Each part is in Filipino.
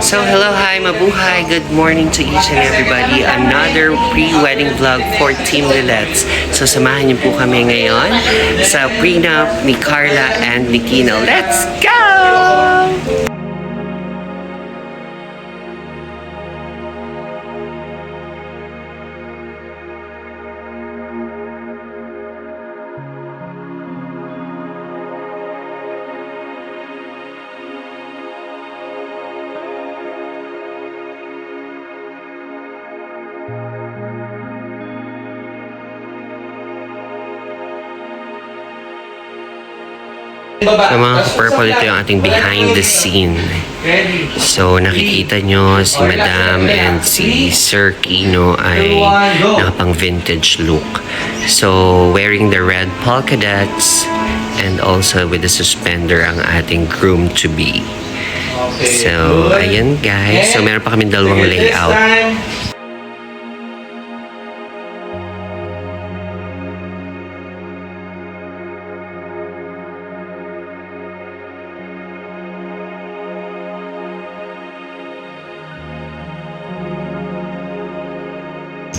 So hello, hi, mabuhay, good morning to each and everybody. Another pre-wedding vlog for Team Lilettes. So samahan niyo po kami ngayon sa prenup ni Carla and ni Kino. Let's go! So mga ka-purple, ito yung ating behind the scene. So nakikita nyo si Madam and si Sir Kino ay nakapang vintage look. So wearing the red polka dots and also with the suspender ang ating groom-to-be. So ayan guys, so meron pa kami dalawang layout.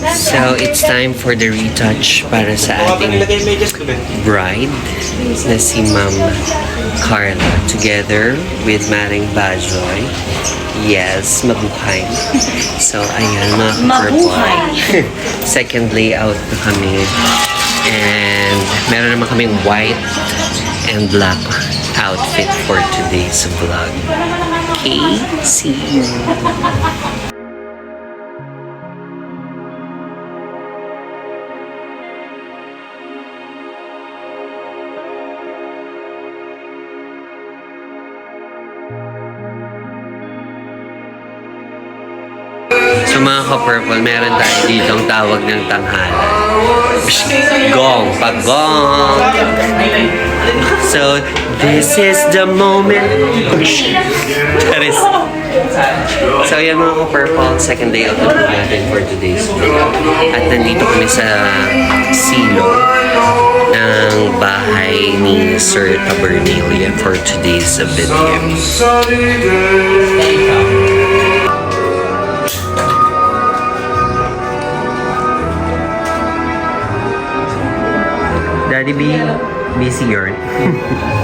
So, it's time for the retouch para sa ating bride na si Ma'am Carla together with Maring Bajoy. Yes, mabuhay. So, ayan mga ka-purple. Second layout na kami. And meron naman kaming white and black outfit for today's vlog. Okay, see you. So mga ka-purple, meron tayo dito ang tawag ng tanghalan. Gong! Pag-gong! So, this is the moment. Charis. So yan mga ka-purple, second day out na po natin for today's vlog. At nandito kami sa silo ng bahay ni Sir Tabernalia for today's video. Daddy B, busy yarn.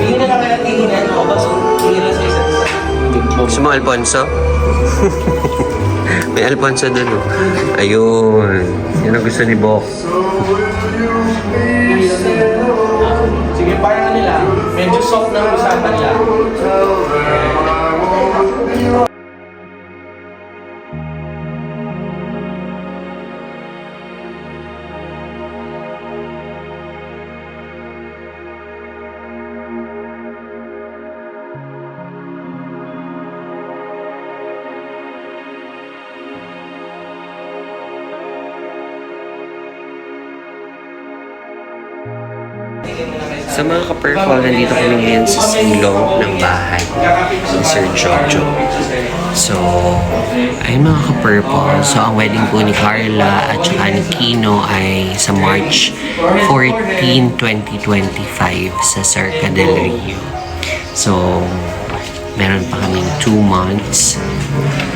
Tingin na kaya tinginan mo ba? Tingin na sa isa't isa. Gusto mo Alfonso? May Alfonso dun, oh. Ayun. Yan ang gusto ni Bok. Sige, parang nila. Medyo soft na usapan lang. Sa mga ka-purple, nandito kami ngayon sa silong ng bahay ni Sir Jojo. So, ay mga ka-purple. So, ang wedding po ni Carla at saka ni Kino ay sa March 14, 2025 sa Cerca del Rio. So, meron pa kaming 2 months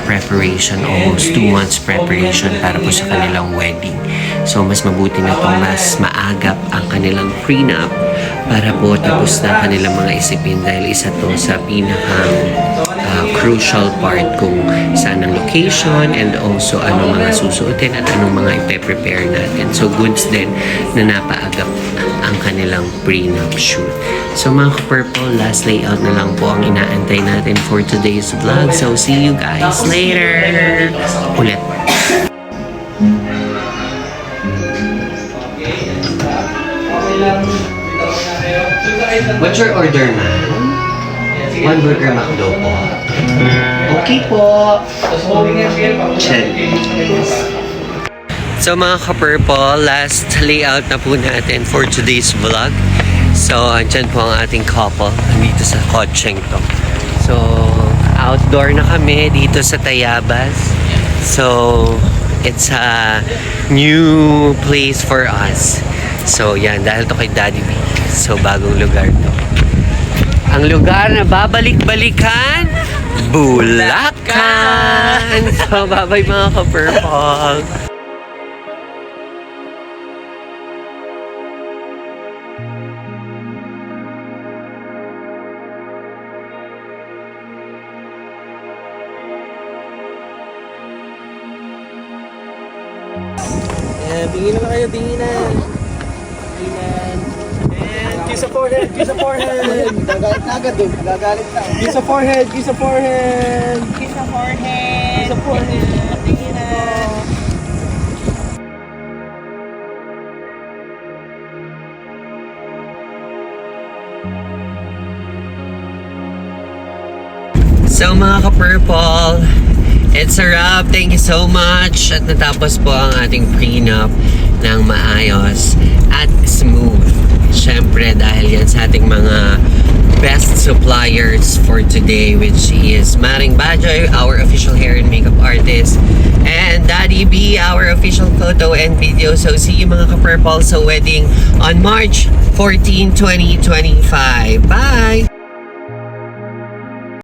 preparation, almost 2 months preparation para po sa kanilang wedding. So, mas mabuti na itong mas maagap ang kanilang prenup para po tapos na kanilang mga isipin dahil isa to sa pinakang crucial part kung saan ang location and also anong mga susuotin at anong mga ipe-prepare natin. So, goods din na napaagap ang kanilang prenup shoot. So, mga ka-purple, last layout na lang po ang inaantay natin for today's vlog. So, see you guys later! Ulit. What's your order, ma'am? 1 burger McDo po. Okay po. Check. So mga ka-purple, last layout na po natin for today's vlog. So andyan po ang ating couple dito sa kotseng to. So outdoor na kami dito sa Tayabas. So it's a new place for us. So yan, dahil to kay Daddy B. So bagong lugar to. Ang lugar na babalik-balikan Bulacan! So, bye-bye mga ka-purple! Tingin na kayo, tinginan. Tinginan. And kiss sa forehead, kiss sa forehead. Gagalit na agad doon. Gagalit na. Kiss sa forehead, kiss sa forehead. Kiss sa forehead. Kiss sa forehead. Tinginan. So mga ka-purple, it's a wrap. Thank you so much. At natapos po ang ating prenup ng maayos at smooth. Siyempre dahil yan sa ating mga best suppliers for today, which is Maring Bajoy, our official hair and makeup artist, and Daddy B, our official photo and video. So see you mga ka-purple sa wedding on March 14, 2025. Bye!